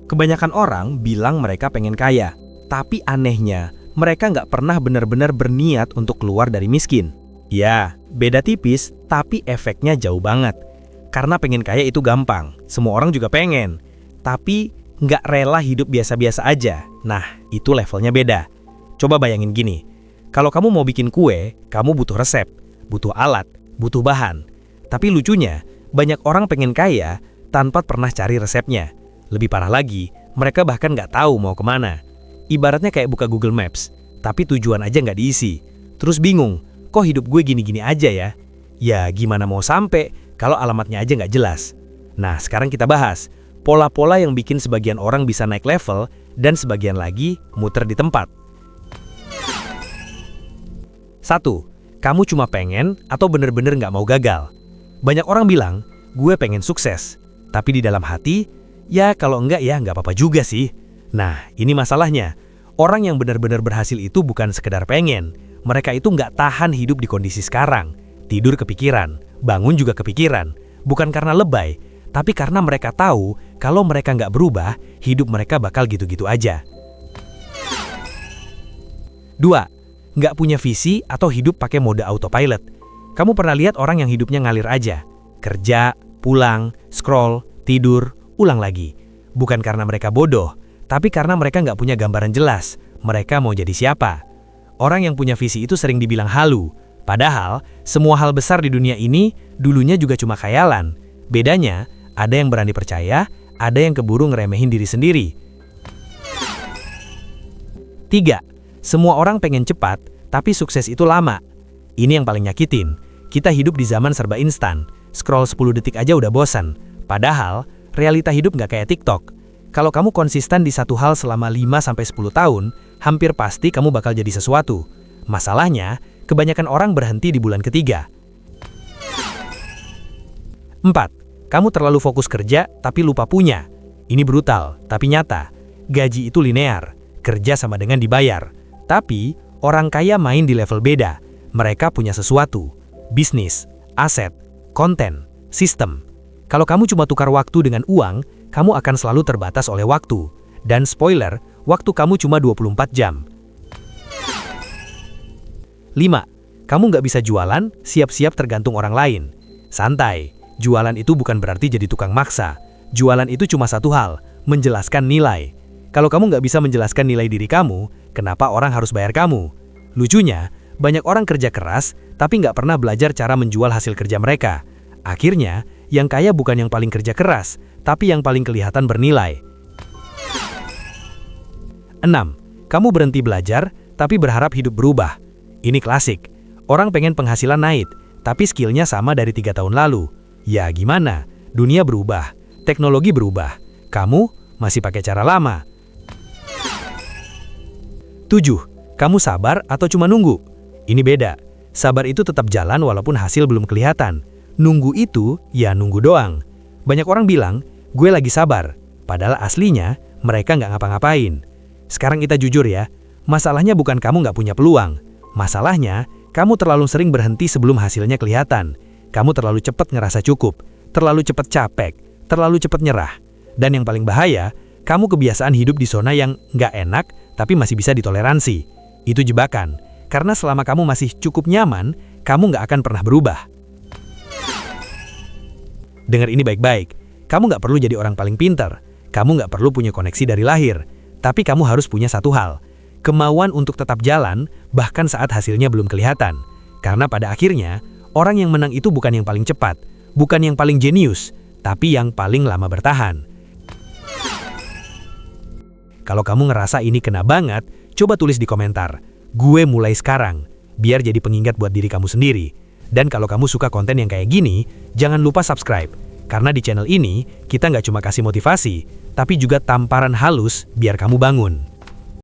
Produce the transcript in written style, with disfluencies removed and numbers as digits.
Kebanyakan orang bilang mereka pengen kaya, tapi anehnya mereka nggak pernah benar-benar berniat untuk keluar dari miskin. Ya, beda tipis, tapi efeknya jauh banget. Karena pengen kaya itu gampang, semua orang juga pengen. Tapi nggak rela hidup biasa-biasa aja. Nah, itu levelnya beda. Coba bayangin gini, kalau kamu mau bikin kue, kamu butuh resep, butuh alat, butuh bahan. Tapi lucunya, banyak orang pengen kaya tanpa pernah cari resepnya. Lebih parah lagi, mereka bahkan nggak tahu mau kemana. Ibaratnya kayak buka Google Maps, tapi tujuan aja nggak diisi. Terus bingung, kok hidup gue gini-gini aja ya? Ya gimana mau sampai kalau alamatnya aja nggak jelas? Nah sekarang kita bahas pola-pola yang bikin sebagian orang bisa naik level dan sebagian lagi muter di tempat. 1. Kamu cuma pengen atau bener-bener nggak mau gagal? Banyak orang bilang, gue pengen sukses. Tapi di dalam hati, ya kalau enggak ya nggak apa-apa juga sih. Nah, ini masalahnya. Orang yang benar-benar berhasil itu bukan sekedar pengen. Mereka itu nggak tahan hidup di kondisi sekarang. Tidur kepikiran, bangun juga kepikiran. Bukan karena lebay, tapi karena mereka tahu kalau mereka nggak berubah, hidup mereka bakal gitu-gitu aja. 2. Nggak punya visi atau hidup pakai mode autopilot. Kamu pernah lihat orang yang hidupnya ngalir aja? Kerja, pulang, scroll, tidur, ulang lagi. Bukan karena mereka bodoh, tapi karena mereka nggak punya gambaran jelas, mereka mau jadi siapa. Orang yang punya visi itu sering dibilang halu, padahal semua hal besar di dunia ini dulunya juga cuma khayalan. Bedanya, ada yang berani percaya, ada yang keburu ngeremehin diri sendiri. 3. Semua orang pengen cepat, tapi sukses itu lama. Ini yang paling nyakitin. Kita hidup di zaman serba instan, scroll 10 detik aja udah bosan. Padahal, realita hidup nggak kayak TikTok. Kalau kamu konsisten di satu hal selama 5-10 tahun, hampir pasti kamu bakal jadi sesuatu. Masalahnya, kebanyakan orang berhenti di bulan ketiga. 4. Kamu terlalu fokus kerja, tapi lupa punya. Ini brutal, tapi nyata. Gaji itu linear, kerja sama dengan dibayar. Tapi, orang kaya main di level beda. Mereka punya sesuatu, bisnis, aset, konten, sistem. Kalau kamu cuma tukar waktu dengan uang, kamu akan selalu terbatas oleh waktu. Dan spoiler, waktu kamu cuma 24 jam. 5. Kamu nggak bisa jualan, siap-siap tergantung orang lain. Santai, jualan itu bukan berarti jadi tukang maksa. Jualan itu cuma satu hal, menjelaskan nilai. Kalau kamu nggak bisa menjelaskan nilai diri kamu, kenapa orang harus bayar kamu? Lucunya, banyak orang kerja keras, tapi nggak pernah belajar cara menjual hasil kerja mereka. Akhirnya, yang kaya bukan yang paling kerja keras, tapi yang paling kelihatan bernilai. 6. Kamu berhenti belajar, tapi berharap hidup berubah. Ini klasik. Orang pengen penghasilan naik, tapi skillnya sama dari 3 tahun lalu. Ya gimana? Dunia berubah, teknologi berubah. Kamu masih pakai cara lama. 7. Kamu sabar atau cuma nunggu? Ini beda. Sabar itu tetap jalan walaupun hasil belum kelihatan. Nunggu itu, ya nunggu doang. Banyak orang bilang, gue lagi sabar. Padahal aslinya, mereka nggak ngapa-ngapain. Sekarang kita jujur ya, masalahnya bukan kamu nggak punya peluang. Masalahnya, kamu terlalu sering berhenti sebelum hasilnya kelihatan. Kamu terlalu cepat ngerasa cukup, terlalu cepat capek, terlalu cepat nyerah. Dan yang paling bahaya, kamu kebiasaan hidup di zona yang nggak enak, tapi masih bisa ditoleransi. Itu jebakan, karena selama kamu masih cukup nyaman, kamu nggak akan pernah berubah. Dengar ini baik-baik, kamu nggak perlu jadi orang paling pintar, kamu nggak perlu punya koneksi dari lahir, tapi kamu harus punya satu hal, kemauan untuk tetap jalan, bahkan saat hasilnya belum kelihatan. Karena pada akhirnya, orang yang menang itu bukan yang paling cepat, bukan yang paling jenius, tapi yang paling lama bertahan. Kalau kamu ngerasa ini kena banget, coba tulis di komentar, gue mulai sekarang, biar jadi pengingat buat diri kamu sendiri. Dan kalau kamu suka konten yang kayak gini, jangan lupa subscribe. Karena di channel ini, kita nggak cuma kasih motivasi, tapi juga tamparan halus biar kamu bangun.